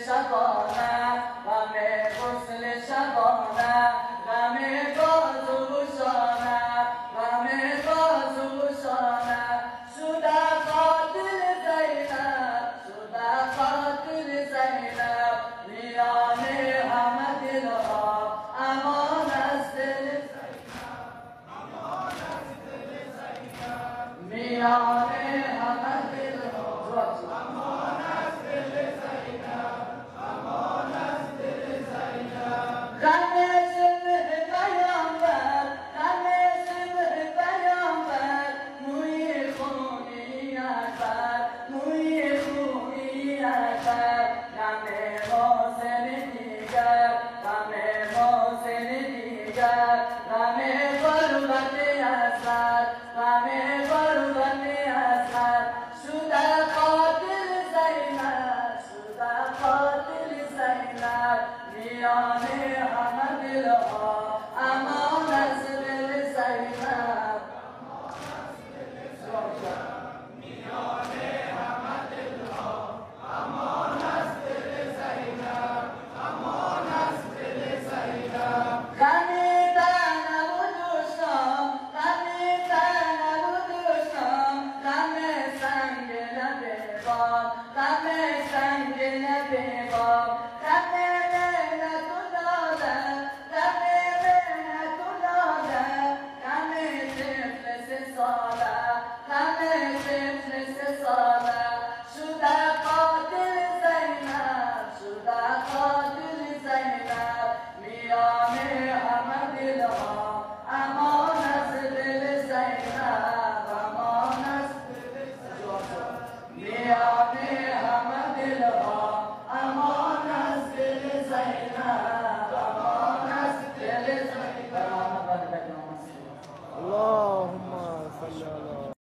شبانه غم غسل شبانه غم بازوشانه غم بازوشانه شده قاتل زینب شده قاتل زینب میان همه دلها امان از دل میان همه دلها امان از دل زینب امان از دل زینب غم شبه پیامبر غم شبه پیامبر موی خونی اکبر موی خونی اکبر غم محسن دیگر غم محسن دیگر غم غربت اسد غم غربت اسد شده قاتل زینب شده قاتل زینب میان همه دلها امان از دل زینب میان همه دلها امان از دل زینب امان از دل زینب غمی تنم و دوستم غمی تنم و دوستم غم سنگ لب باد غم